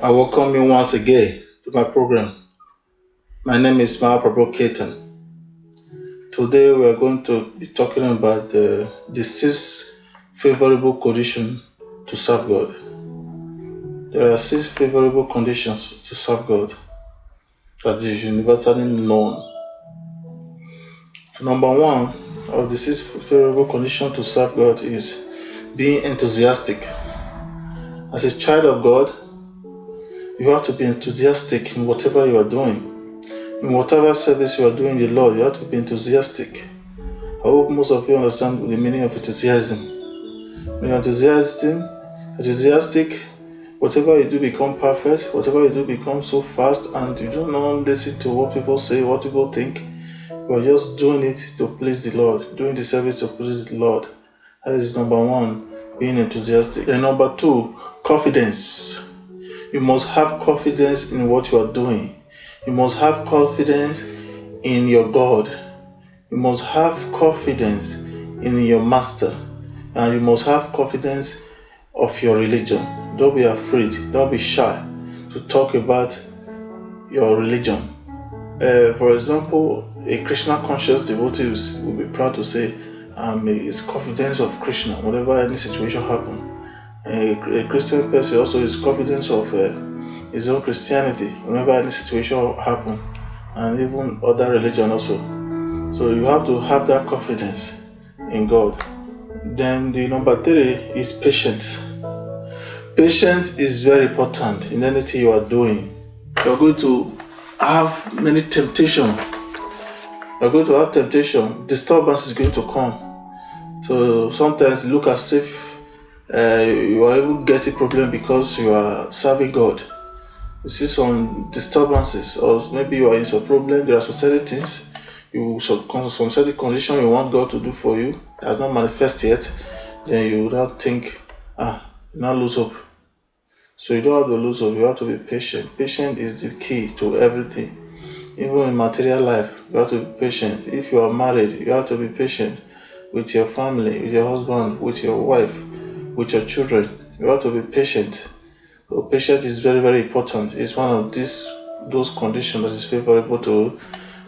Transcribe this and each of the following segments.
I welcome you once again to my program. My name is Mahaprabhu Ketan. Today we are going to be talking about the six favorable conditions to serve God. There are six favorable conditions to serve God that is universally known. Number one of the six favorable conditions to serve God is being enthusiastic. As a child of God, you have to be enthusiastic in whatever you are doing. In whatever service you are doing the Lord, you have to be enthusiastic. I hope most of you understand the meaning of enthusiasm. When you're enthusiastic, whatever you do become perfect, whatever you do becomes so fast, and you do not listen to what people say, what people think. You are just doing it to please the Lord, doing the service to please the Lord. That is number one, being enthusiastic. And number two, confidence. You must have confidence in what you are doing. You must have confidence in your God. You must have confidence in your master. And you must have confidence of your religion. Don't be afraid. Don't be shy to talk about your religion. For example, a Krishna conscious devotee will be proud to say, his confidence of Krishna, whenever any situation happens. A Christian person also is confidence of his own Christianity whenever any situation happens, and even other religion also. So you have to have that confidence in God. Then the number three is patience. Patience is very important in anything you are doing. You're going to have many temptations. You're going to have temptation. Disturbance is going to come. So sometimes look as if you are even getting problem because you are serving God. You see some disturbances, or maybe you are in some problem. There are some certain things, some certain condition you want God to do for you that has not manifest yet. Then you will not think, you not lose hope. So you don't have to lose hope. You have to be patient. Patient is the key to everything. Even in material life, you have to be patient. If you are married, you have to be patient with your family, with your husband, with your wife, with your children. You have to be patient. So patience is very, very important. It's one of those conditions that is favorable to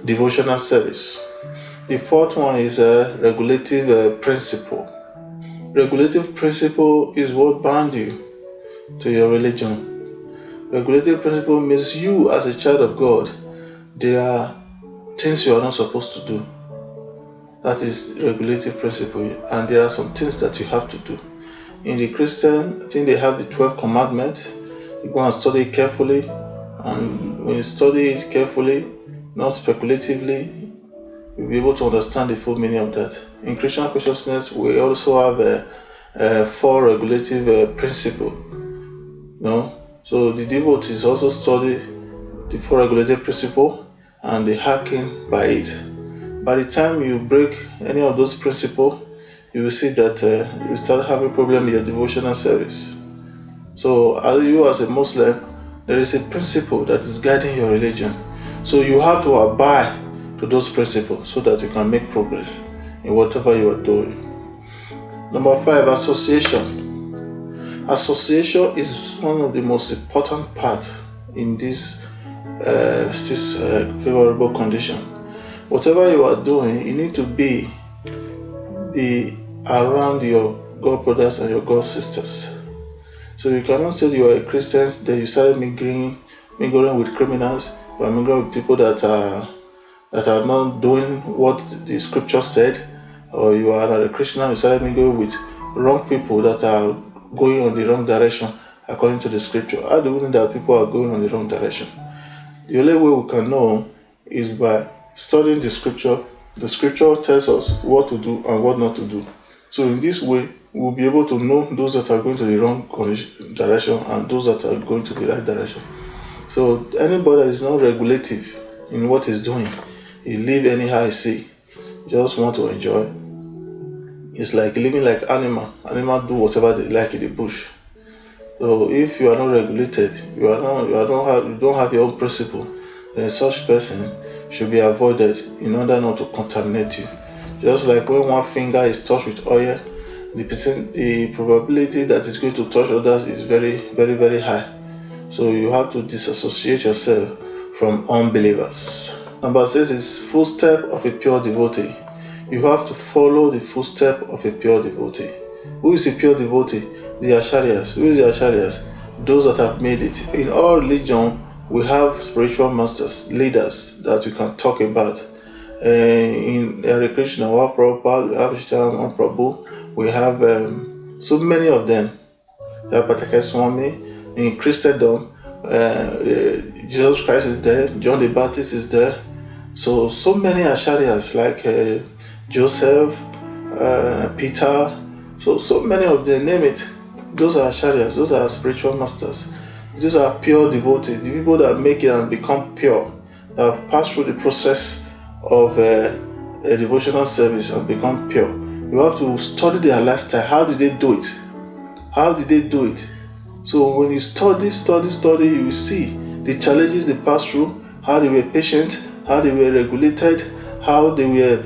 devotional service. The fourth one is a regulative principle. Regulative principle is what bound you to your religion. Regulative principle means you as a child of God, there are things you are not supposed to do. That is regulative principle, and there are some things that you have to do. In the Christian, I think they have the 12 commandments. You go and study it carefully, and when you study it carefully, not speculatively, you'll be able to understand the full meaning of that. In Christian consciousness, we also have a four regulative principle. So the devotees also study the four regulative principle and they hearken by it. By the time you break any of those principles, you will see that you start having problem in your devotional service. So as you as a Muslim, there is a principle that is guiding your religion. So you have to abide to those principles so that you can make progress in whatever you are doing. Number five, association. Association is one of the most important parts in this six favorable condition. Whatever you are doing, you need to be around your God brothers and your God sisters. So you cannot say you are a Christian, then you started mingling with criminals, you are mingling with people that are not doing what the scripture said, or you are not a Christian, you started mingling with wrong people that are going on the wrong direction according to the scripture. How do we know that people are going on the wrong direction? The only way we can know is by studying the scripture. The scripture tells us what to do and what not to do. So in this way, we'll be able to know those that are going to the wrong direction and those that are going to the right direction. So anybody that is not regulative in what he's doing, he live anyhow he see, just want to enjoy. It's like living like animal. Animal do whatever they like in the bush. So if you are not regulated, you don't have your own principle, then such person should be avoided in order not to contaminate you. Just like when one finger is touched with oil, the probability that it's going to touch others is very, very, very high. So you have to disassociate yourself from unbelievers. Number 6 is footstep of a pure devotee. You have to follow the footstep of a pure devotee. Who is a pure devotee? The Acharyas. Who is the Acharyas? Those that have made it. In all religion, we have spiritual masters, leaders that we can talk about. In Hare Krishna, we have Prabhupada, we have Shyama Prabhu, we have so many of them. We have Pataka Swami. In Christendom, Jesus Christ is there, John the Baptist is there. So many Acharyas like Joseph, Peter, so many of them, name it. Those are Acharyas, those are spiritual masters. Those are pure devotees, the people that make it and become pure, that have passed through the process of a devotional service and become pure. You have to study their lifestyle. How did they do it? How did they do it? So when you study, you will see the challenges they passed through, how they were patient, how they were regulated, how they were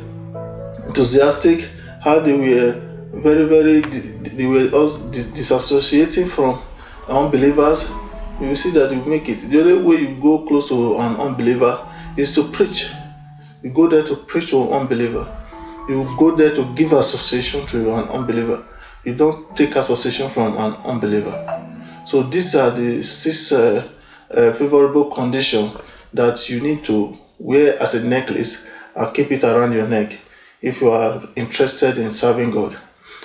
enthusiastic, how they were they were also disassociating from unbelievers. You will see that you make it. The only way you go close to an unbeliever is to preach. You go there to preach to an unbeliever. You go there to give association to an unbeliever. You don't take association from an unbeliever. So these are the 6 favorable conditions that you need to wear as a necklace and keep it around your neck if you are interested in serving God.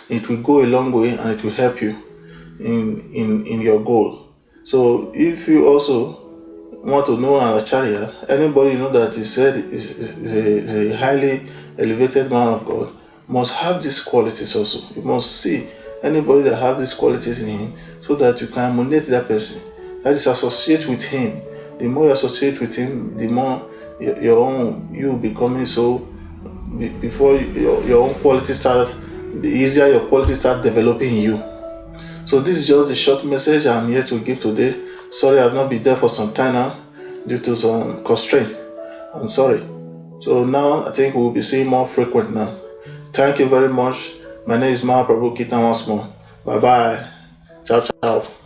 It will go a long way and it will help you in your goal. So if you also want to know an Acharya, anybody you know that is said is a highly elevated man of God, must have these qualities also. You must see anybody that have these qualities in him so that you can emulate that person. That is, associate with him. The more you associate with him, the more you becoming so, before your own quality start, the easier your quality start developing in you. So this is just the short message I'm here to give today. Sorry I've not been there for some time now due to some constraint. I'm sorry. So now I think we'll be seeing more frequent now. Thank you very much. My name is Mahaprabhu Kitan once more. Bye bye. Ciao ciao.